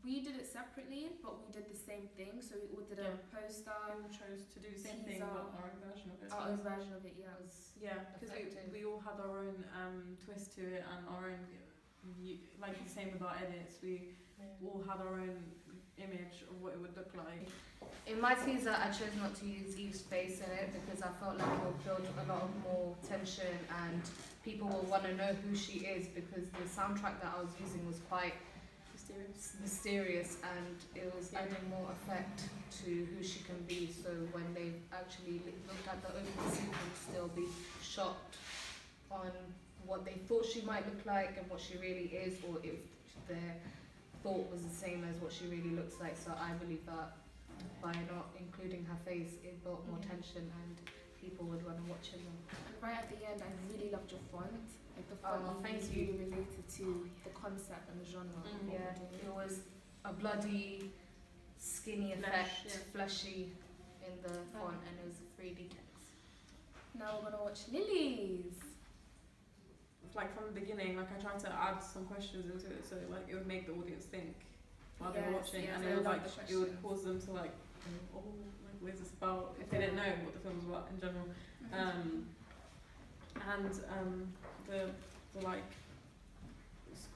We did it separately, but we did the same thing. So we all did a poster. We all chose to do the same thing, teaser, but our own version of it. Our own version of it, yeah. Yeah, because we all had our own twist to it and our own, like the same with our edits. We all had our own image of what it would look like. In my teaser, I chose not to use Eve's face in it because I felt like it would build a lot of more tension and people will want to know who she is, because the soundtrack that I was using was quite mysterious and it was adding more effect to who she can be. So when they actually looked at the opening sequence, they'll be shocked on what they thought she might look like and what she really is, or if their thought was the same as what she really looks like. So I believe that by not including her face, it built more tension and people would want to watch it more. And right at the end, I really loved your font. Like the font thank was you. really related to the concept and the genre. Yeah, it was a bloody, skinny effect, fleshy in the font, and it was a 3D text. Now we're gonna watch Lily's. Like from the beginning, like I tried to add some questions into it, so like it would make the audience think while they were watching, and it would like it would cause them to like, oh, like what's this about? If they didn't know what the film was about in general, the like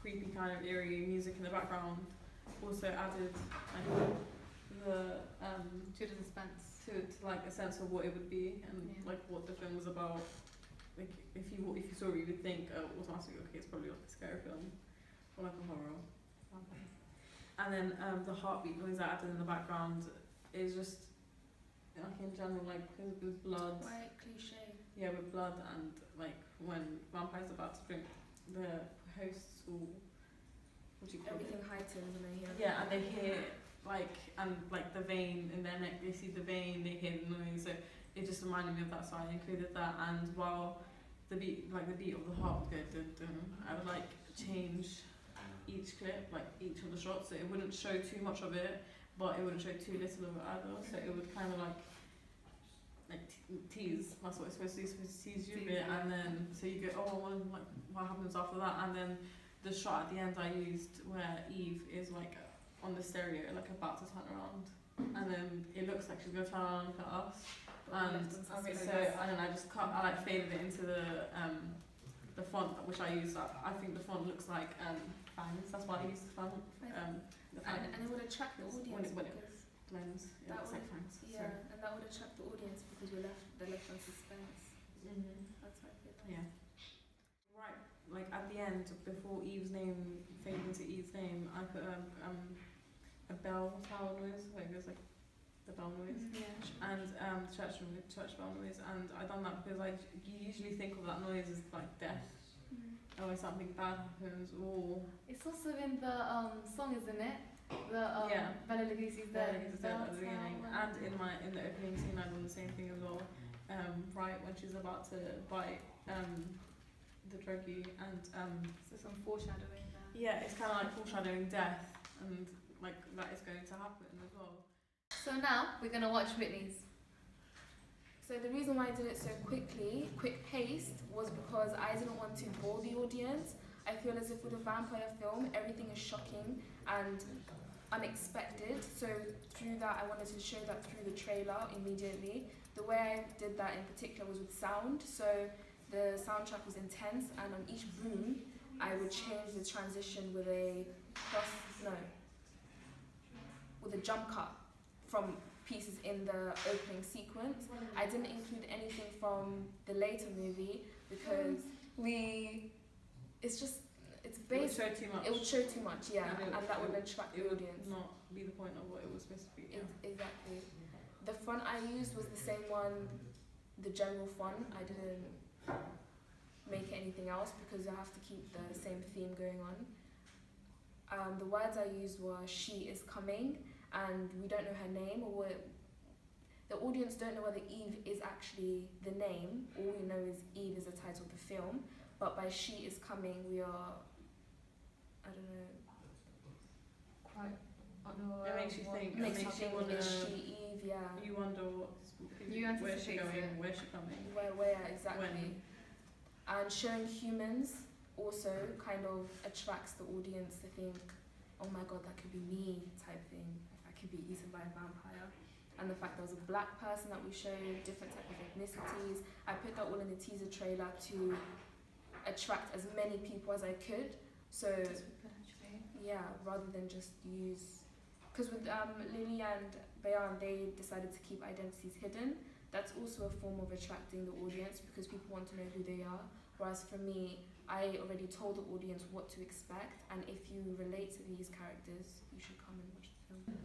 creepy kind of eerie music in the background also added like the To the suspense. to like a sense of what it would be and like what the film was about. Like if you saw it, you would think automatically, okay, it's probably like a scary film or like a horror. And then the heartbeat noise I added in the background is just like in general, like with blood. Quite cliche. Yeah, with blood and like when vampires are about to drink, the hosts will, what do you call Everything it? heightens and they hear. Yeah, and they hear like the vein in their neck. They see the vein, they hear the noise. So it just reminded me of that, so I included that. And while the beat of the heart would go dun dun, I would like change each clip, like each of the shots, so it wouldn't show too much of it, but it wouldn't show too little of it either. So it would kind of like tease. That's what it's supposed to do. It's supposed to tease you a bit, and then so you go, oh, well, like what happens after that? And then the shot at the end I used where Eve is like on the stereo, like about to turn around, and then it looks like she's gonna turn around and look at us. And I like faded it into the font which I used. I think the font looks like fangs. That's why I used the font. The fangs. And it would attract the audience when it because blends. Yeah, that it's would, like fangs. and that would attract the audience because they're left on suspense. That's why I did that. Yeah. Right, like at the end, before Eve's name faded into Eve's name, I put a bell tower noise. Like there's like the bell noise. And church bell noise, and I done that because you usually think of that noise as like death, or something bad happens, or It's also in the song, isn't it? The Bela Lugosi's there at the beginning, and in the opening scene I done the same thing as well. Right when she's about to bite the druggie, and so some foreshadowing there. yeah, it's kind of like foreshadowing death, and like that is going to happen as well. So now we're gonna watch Whitney's. So the reason why I did it so quick-paced, was because I didn't want to bore the audience. I feel as if with a vampire film, everything is shocking and unexpected. So through that, I wanted to show that through the trailer immediately. The way I did that in particular was with sound. So the soundtrack was intense, and on each boom, I would change the transition with a jump cut from pieces in the opening sequence. I didn't include anything from the later movie because it's based. It would show too much. It would show too much, yeah, and that would attract the It would audience. not be the point of what it was supposed to be. Yeah. Exactly. The font I used was the same one, the general font. I didn't make anything else because I have to keep the same theme going on. The words I used were "she is coming," and we don't know her name, or the audience don't know whether Eve is actually the name. All we know is Eve is the title of the film, but by "she is coming" we are, I don't know. Quite It makes you think. It Makes makes you you think, wonder. is she Eve? Yeah. You wonder where's she going, where's she coming. Where exactly? When? And showing humans also kind of attracts the audience to think, oh my god, that could be me type thing. I could be eaten by a vampire. And the fact there was a black person that we showed, different type of ethnicities. I put that all in the teaser trailer to attract as many people as I could. So yeah, rather than just use, because with Lily and Bayan, they decided to keep identities hidden. That's also a form of attracting the audience because people want to know who they are. Whereas for me, I already told the audience what to expect, and if you relate to these characters, you should come and watch the film.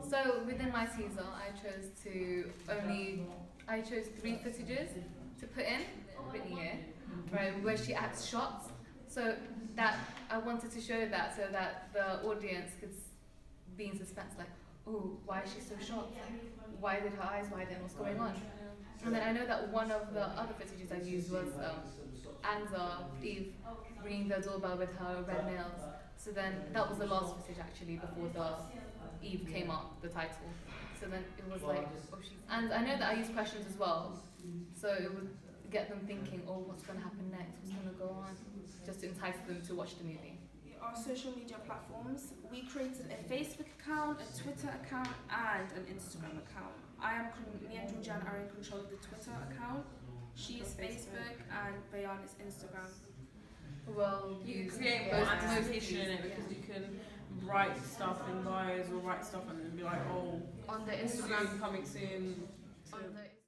So within my teaser, I chose 3 footages to put in, written here, right, where she acts shocked. So that I wanted to show that so that the audience could be in suspense, like, oh, why is she so shocked? Like, why did her eyes widen? What's going on? And then I know that one of the other footages I used was Anza, Eve, ringing the doorbell with her red nails. So then that was the last footage actually before the Eve came up, the title. So then it was like, oh, and I know that I used questions as well, so it would get them thinking, oh, what's going to happen next? What's going to go on? Just to entice them to watch the movie. Our social media platforms, we created a Facebook account, a Twitter account, and an Instagram account. Me and Georgian are in control of the Twitter account. She is Facebook, and Bayan is Instagram. Well, You can create more anticipation in it because you can write stuff in bios or write stuff and then be like, oh, On the Instagram coming soon. on the